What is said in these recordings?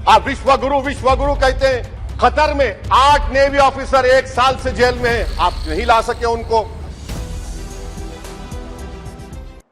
आप विश्वगुरु कहते हैं। कतर में 8 नेवी ऑफिसर 1 साल से जेल में हैं, आप नहीं ला सके उनको।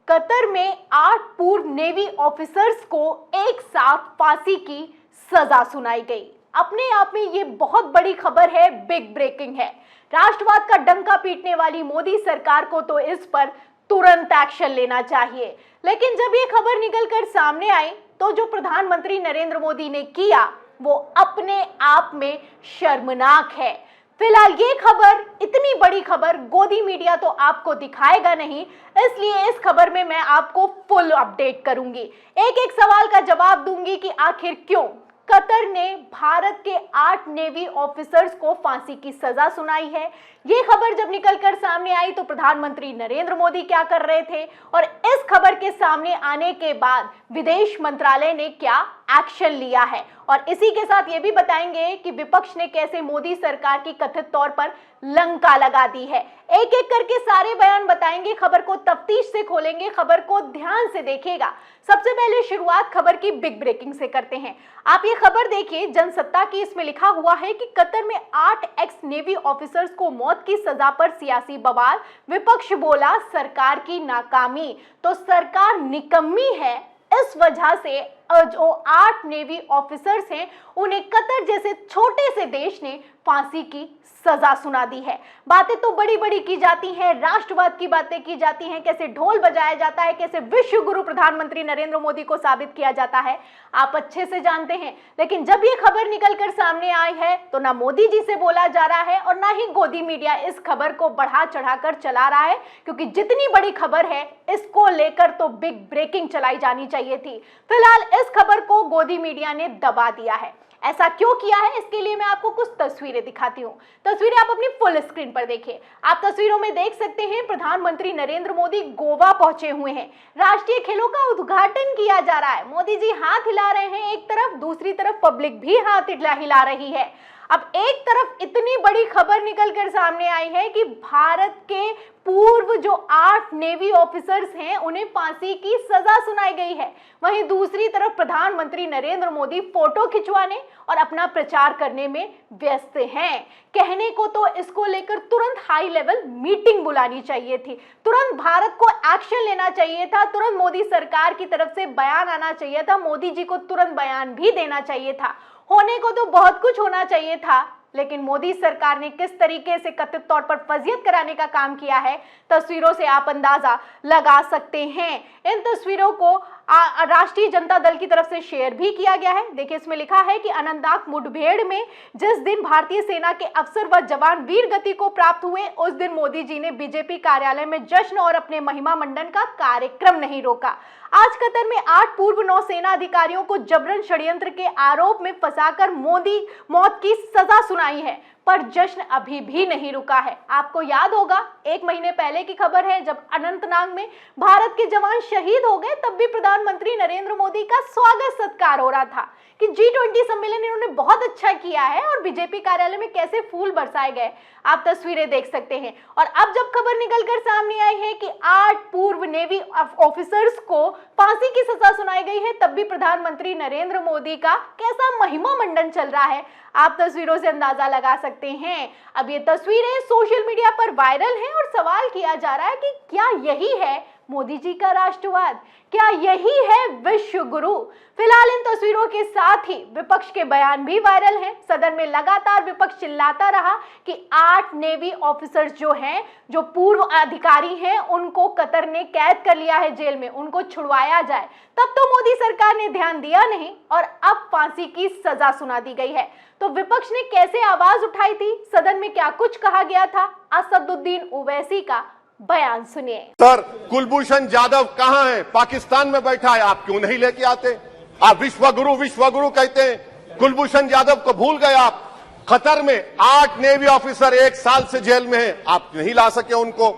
कतर में 8 पूर्व नेवी ऑफिसर्स को एक साथ फांसी की सजा सुनाई गई। अपने आप में ये बहुत बड़ी खबर है, बिग ब्रेकिंग है। राष्ट्रवाद का डंका पीटने वाली मोदी सरकार को तो इस पर तुरंत एक्शन लेना चाहिए। लेकिन जब ये खबर निकलकर सामने आई तो जो प्रधानमंत्री नरेंद्र मोदी ने किया वो अपने आप में शर्मनाक है। फिलहाल ये खबर, इतनी बड़ी खबर, गोदी मीडिया तो आपको दिखाएगा नहीं, इसलिए इस खबर में मैं आपको फुल अपडेट करूंगी। एक एक सवाल का जवाब दूंगी कि आखिर क्यों कतर ने भारत के 8 नेवी ऑफिसर्स को फांसी की सजा सुनाई है। ये खबर जब निकलकर सामने आई तो प्रधानमंत्री नरेंद्र मोदी क्या कर रहे थे और इस खबर के सामने आने के बाद विदेश मंत्रालय ने क्या एक्शन लिया है, और इसी के साथ ये भी बताएंगे कि विपक्ष ने कैसे मोदी सरकार की कथित तौर पर लंका लगा दी है। एक एक करके सारे बयान बताएंगे, खबर को तफ्तीश से खोलेंगे, खबर को ध्यान से देखिएगा। सबसे पहले शुरुआत खबर की बिग ब्रेकिंग से करते हैं। आप ये खबर देखिए, जनसत्ता की, इसमें लिखा हुआ है कि कतर में 8 एक्स नेवी ऑफिसर्स को मौत की सजा पर सियासी बवाल, विपक्ष बोला सरकार की नाकामी। तो सरकार निकम्मी है, इस वजह से जो 8 नेवी ऑफिसर्स हैं उन्हें कतर जैसे छोटे से देश ने फांसी की सजा सुना दी है। बातें तो बड़ी बड़ी की जाती हैं, राष्ट्रवाद की बातें की जाती हैं, कैसे ढोल बजाया जाता है, कैसे विश्व गुरु प्रधानमंत्री नरेंद्र मोदी को साबित किया जाता है, आप अच्छे से जानते हैं। लेकिन जब ये खबर निकलकर सामने आई है तो ना मोदी जी से बोला जा रहा है और ना ही गोदी मीडिया इस खबर को बढ़ा चढ़ाकर चला रहा है, क्योंकि जितनी बड़ी खबर है इसको लेकर तो बिग ब्रेकिंग चलाई जानी चाहिए थी। फिलहाल इस खबर को गोदी मीडिया ने दबा दिया है। ऐसा क्यों किया है, इसके लिए मैं आपको कुछ तस्वीरें दिखाती हूँ। तस्वीरें आप अपनी फुल स्क्रीन पर देखिए। आप तस्वीरों में देख सकते हैं प्रधानमंत्री नरेंद्र मोदी गोवा पहुंचे हुए हैं। राष्ट्रीय खेलों का उद्घाटन किया जा रहा है। मोदी जी हाथ हिला रहे हैं एक तरफ, दूसरी तरफ पब्लिक भी हाथ हिला रही है। अब एक तरफ इतनी बड़ी खबर निकलकर सामने आई है कि भारत के पूर्व जो 8 नेवी ऑफिसर्स हैं उन्हें फांसी की सजा सुनाई गई है। वहीं दूसरी तरफ प्रधानमंत्री नरेंद्र मोदी फोटो खिंचवाने और अपना प्रचार करने में व्यस्त हैं। कहने को तो इसको लेकर तुरंत हाई लेवल मीटिंग बुलानी चाहिए थी, तुरंत भारत को एक्शन लेना चाहिए था, तुरंत मोदी सरकार की तरफ से बयान आना चाहिए था, मोदी जी को तुरंत बयान भी देना चाहिए था। होने को तो बहुत कुछ होना चाहिए था, लेकिन मोदी सरकार ने किस तरीके से कथित तौर पर फजीयत कराने का काम किया है, तस्वीरों से आप अंदाजा लगा सकते हैं। इन तस्वीरों को राष्ट्रीय जनता दल की तरफ से शेयर भी किया गया है। देखिए, इसमें लिखा है कि अनंतनाग मुठभेड़ में जिस दिन भारतीय सेना के अफसर व जवान वीर गति को प्राप्त हुए, उस दिन मोदी जी ने बीजेपी कार्यालय में जश्न और अपने महिमा मंडन का कार्यक्रम नहीं रोका। आज कतर में 8 पूर्व नौसेना अधिकारियों को जबरन षड्यंत्र के आरोप में फंसाकर मोदी मौत की सजा सुनाई है, पर जश्न अभी भी नहीं रुका है। आपको याद होगा, 1 महीने पहले की खबर है, जब अनंतनाग में भारत के जवान शहीद हो गए, तब भी प्रधानमंत्री नरेंद्र मोदी का स्वागत सत्कार हो रहा था कि G20 सम्मेलन इन्होंने बहुत अच्छा किया है, और बीजेपी कार्यालय में कैसे फूल बरसाए गए, आप तस्वीरें देख सकते हैं। और अब जब खबर निकलकर सामने आई है कि 8 पूर्व नेवी ऑफिसर्स को फांसी की सजा सुनाई गई है, तब भी प्रधानमंत्री नरेंद्र मोदी का कैसा महिमा मंडन चल रहा है, आप तस्वीरों से अंदाजा लगा सकते हैं। अब ये तस्वीरें सोशल मीडिया पर वायरल हैं और सवाल किया जा रहा है कि क्या यही है मोदी जी का राष्ट्रवाद, क्या यही है विश्व गुरु। फिलहाल इन तस्वीरों के साथ ही विपक्ष के बयान भी वायरल हैं। सदन में लगातार विपक्ष चिल्लाता रहा कि 8 नेवी ऑफिसर्स जो हैं, जो पूर्व अधिकारी हैं, उनको कतर ने कैद कर लिया है जेल में, उनको छुड़वाया जाए। तब तो मोदी सरकार ने ध्यान दिया नहीं और अब फांसी की सजा सुना दी गई है। तो विपक्ष ने कैसे आवाज उठाई थी, सदन में क्या कुछ कहा गया था, असदुद्दीन ओवैसी का बयान सुनिए। सर, कुलभूषण जाधव कहां है? पाकिस्तान में बैठा है, आप क्यों नहीं लेके आते? आप विश्वगुरु कहते हैं, कुलभूषण जाधव को भूल गए आप। कतर में 8 नेवी ऑफिसर 1 साल से जेल में हैं, आप नहीं ला सके उनको।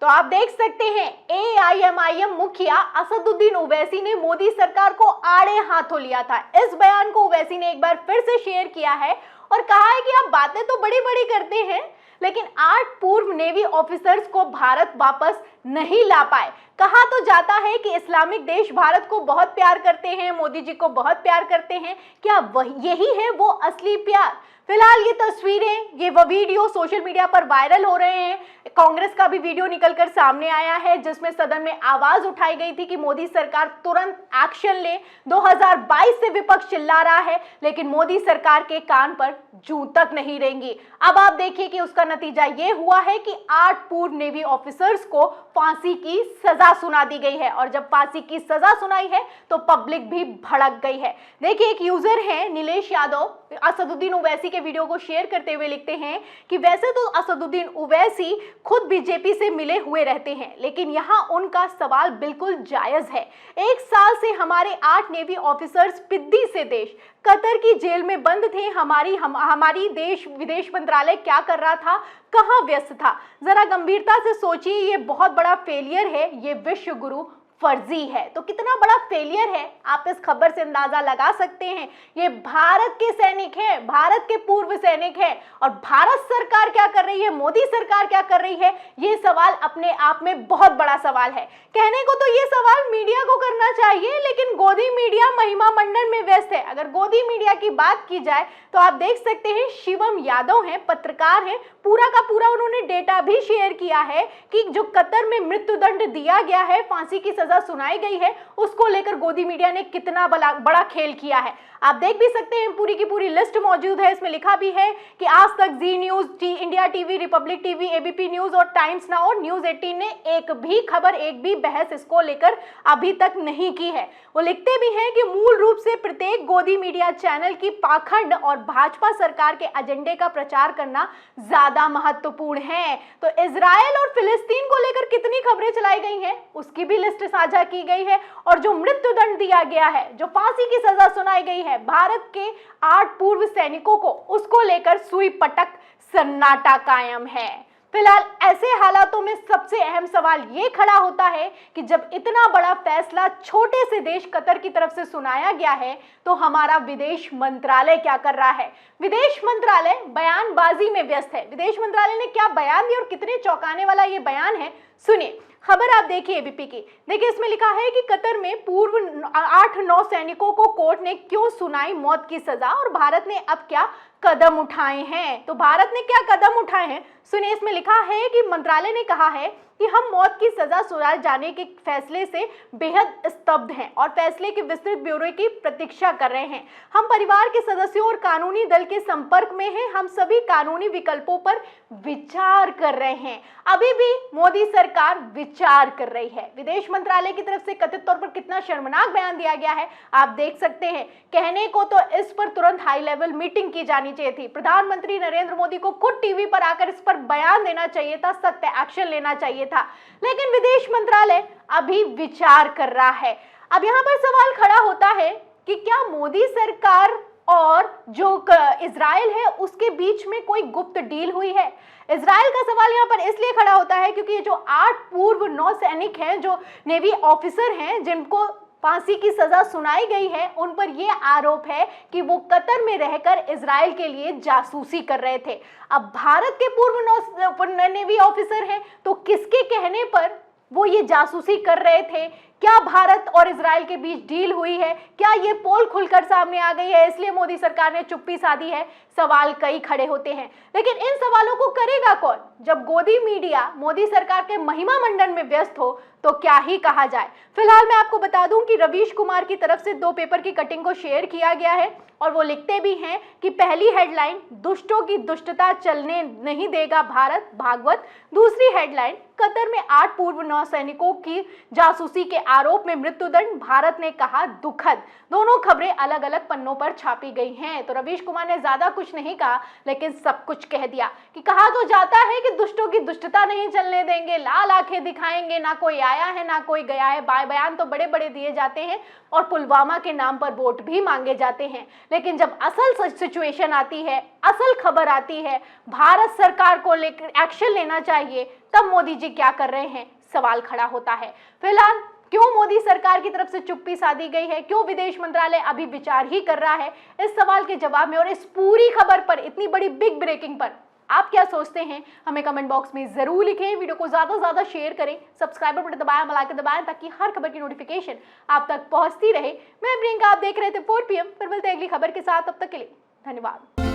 तो आप देख सकते हैं, AIMIM मुखिया असदुद्दीन ओवैसी ने मोदी सरकार को आड़े हाथों लिया था। इस बयान को ओवैसी ने एक बार फिर से शेयर किया है और कहा है कि आप बातें तो बड़ी बड़ी करते हैं, लेकिन 8 पूर्व नेवी ऑफिसर्स को भारत वापस नहीं ला पाए। कहा तो जाता है कि इस्लामिक देश भारत को बहुत प्यार करते हैं, मोदी जी को बहुत प्यार करते हैं। क्या वही यही है वो असली प्यार? फिलहाल ये तस्वीरें, ये वो वीडियो सोशल मीडिया पर वायरल हो रहे हैं। कांग्रेस का भी वीडियो निकलकर सामने आया है जिसमें सदन में आवाज उठाई गई थी कि मोदी सरकार तुरंत एक्शन ले। 2022 से विपक्ष चिल्ला रहा है लेकिन मोदी सरकार के कान पर जूं तक नहीं रेंगी। अब आप देखिए कि उसका नतीजा ये हुआ है कि 8 पूर्व नेवी ऑफिसर्स को फांसी की सजा सुना दी गई है और जब फांसी की सजा सुनाई है तो पब्लिक भी भड़क गई है। देखिए, एक यूजर है नीलेश यादव, असदुद्दीन ओवैसी के वीडियो को शेयर करते हुए लिखते हैं कि वैसे तो असदुद्दीन ओवैसी खुद बीजेपी से मिले हुए रहते हैं लेकिन यहाँ उनका सवाल बिल्कुल जायज है। 1 साल से हमारे 8 नेवी ऑफिसर्स पिद्दी से देश कतर की जेल में बंद थे। हमारी देश विदेश मंत्रालय क्या कर रहा था, कहाँ व्यस्त था? जरा गंभीरता से सोचिए, ये बहुत बड़ा फेलियर है, ये विश्व गुरु फर्जी है। तो कितना बड़ा फेलियर है आप इस खबर से अंदाजा लगा सकते हैं। ये भारत के सैनिक हैं, भारत के पूर्व सैनिक हैं और भारत सरकार क्या कर रही है, मोदी सरकार क्या कर रही है, ये सवाल अपने आप में बहुत बड़ा सवाल है। कहने को तो ये सवाल मीडिया को करना चाहिए लेकिन गोदी मीडिया महिमा मंडन में व्यस्त है। अगर गोदी मीडिया की बात की जाए तो आप देख सकते हैं शिवम यादव हैं, पत्रकार हैं, पूरा का पूरा उन्होंने डेटा भी शेयर किया है कि जो कतर में मृत्युदंड दिया गया है, फांसी की सजा सुनाई गई है, उसको लेकर गोदी मीडिया ने कितना बड़ा खेल किया है। आप देख भी सकते हैं, पूरी की पूरी लिस्ट मौजूद है। इसमें लिखा भी है कि आज तक, Zee news, India TV, Republic TV, ABP news और टाइम्स नाउ और न्यूज 18 ने एक भी खबर, एक भी बहस इसको लेकर अभी तक नहीं की है। वो लिखते भी हैं कि मूल रूप से प्रत्येक गोदी मीडिया चैनल की पाखंड और भाजपा सरकार के एजेंडे का प्रचार करना ज्यादा महत्वपूर्ण है। तो इजराइल और फिलिस्तीन को लेकर कितनी खबरें चलाई गई हैं उसकी भी लिस्ट साझा की गई है और जो मृत्युदंड दिया गया है, जो फांसी की सजा सुनाई गई है भारत के 8 पूर्व सैनिकों को, उसको लेकर सुई पटक सन्नाटा कायम है। फिलहाल ऐसे हालातों में सबसे अहम सवाल ये खड़ा होता है कि जब इतना बड़ा फैसला छोटे से देश कतर की तरफ से सुनाया गया है तो हमारा विदेश मंत्रालय क्या कर रहा है? विदेश मंत्रालय बयानबाजी में व्यस्त है। विदेश मंत्रालय ने क्या बयान दिया और कितने चौंकाने वाला ये बयान है, सुनिए। खबर आप देखिए एबीपी की। देखिए, इसमें लिखा है कि कतर में पूर्व 8-9 सैनिकों को कोर्ट ने क्यों सुनाई मौत की सजा और भारत ने अब क्या कदम उठाए हैं। तो भारत ने क्या कदम उठाए हैं सुनिए। इसमें लिखा है कि मंत्रालय ने कहा है कि हम मौत की सजा सुनाए जाने के फैसले से बेहद स्तब्ध हैं और फैसले के विस्तृत ब्यौरे की प्रतीक्षा कर रहे हैं। हम परिवार के सदस्यों और कानूनी दल के संपर्क में हैं। हम सभी कानूनी विकल्पों पर विचार कर रहे हैं। अभी भी मोदी सरकार विचार कर रही है। विदेश मंत्रालय की तरफ से कथित तौर पर कितना शर्मनाक बयान दिया गया है आप देख सकते हैं। कहने को तो इस पर तुरंत हाई लेवल मीटिंग की जानी चाहिए थी। प्रधानमंत्री नरेंद्र मोदी को खुद टीवी पर आकर इस पर बयान देना चाहिए था, सख्त एक्शन लेना चाहिए था, लेकिन विदेश मंत्रालय अभी विचार कर रहा है। अब यहां पर सवाल खड़ा होता है कि क्या मोदी सरकार और जो इजराइल है उसके बीच में कोई गुप्त डील हुई है? इजराइल का सवाल यहां पर इसलिए खड़ा होता है क्योंकि ये जो 8 पूर्व नौसैनिक हैं, जो नेवी ऑफिसर हैं, जिनको फांसी की सजा सुनाई गई है, उन पर यह आरोप है कि वो कतर में रहकर इजराइल के लिए जासूसी कर रहे थे। अब भारत के पूर्व नेवी ऑफिसर हैं तो किसके कहने पर वो ये जासूसी कर रहे थे? क्या भारत और इजराइल के बीच डील हुई है? क्या ये पोल खुलकर सामने आ गई है इसलिए मोदी सरकार ने चुप्पी साधी है? सवाल कई खड़े होते हैं, लेकिन इन सवालों को करेगा कौन जब गोदी मीडिया मोदी सरकार के महिमा मंडन में व्यस्त हो? तो क्या ही कहा जाए। फिलहाल मैं आपको बता दूं कि रवीश कुमार की तरफ से 2 पेपर की कटिंग को शेयर किया गया है और वो लिखते भी हैं कि पहली हेडलाइन, दुष्टों की दुष्टता चलने नहीं देगा भारत भागवत। दूसरी हेडलाइन, कतर में 8 पूर्व नौसैनिकों की जासूसी के आरोप में मृत्युदंड, भारत ने कहा दुखद। दोनों खबरें अलग अलग पन्नों पर छापी गई हैं। तो रवीश कुमार ने ज्यादा कुछ नहीं कहा लेकिन सब कुछ कह दिया कि कहा तो जाता है कि दुष्टों की दुष्टता नहीं चलने देंगे, लाल आंखें दिखाएंगे, ना कोई आया है ना कोई गया है। बयान तो बड़े बड़े दिए जाते हैं और पुलवामा के नाम पर वोट भी मांगे जाते हैं, लेकिन जब असल सिचुएशन आती है, असल खबर आती है, भारत सरकार को लेकर एक्शन लेना चाहिए, तब मोदी जी क्या कर रहे हैं? सवाल खड़ा होता है। फिलहाल क्यों मोदी सरकार की तरफ से चुप्पी साधी गई है? क्यों विदेश मंत्रालय अभी विचार ही कर रहा है? इस सवाल के जवाब में और इस पूरी खबर पर, इतनी बड़ी बिग ब्रेकिंग पर आप क्या सोचते हैं हमें कमेंट बॉक्स में जरूर लिखें। वीडियो को ज्यादा से ज्यादा शेयर करें, सब्सक्राइबर बटन दबाएं, बेल आइकन दबाएं ताकि हर खबर की नोटिफिकेशन आप तक पहुंचती रहे। मैं प्रियंका, आप देख रहे थे 4 PM। फिर मिलते हैं अगली खबर के साथ, तब तक के लिए धन्यवाद।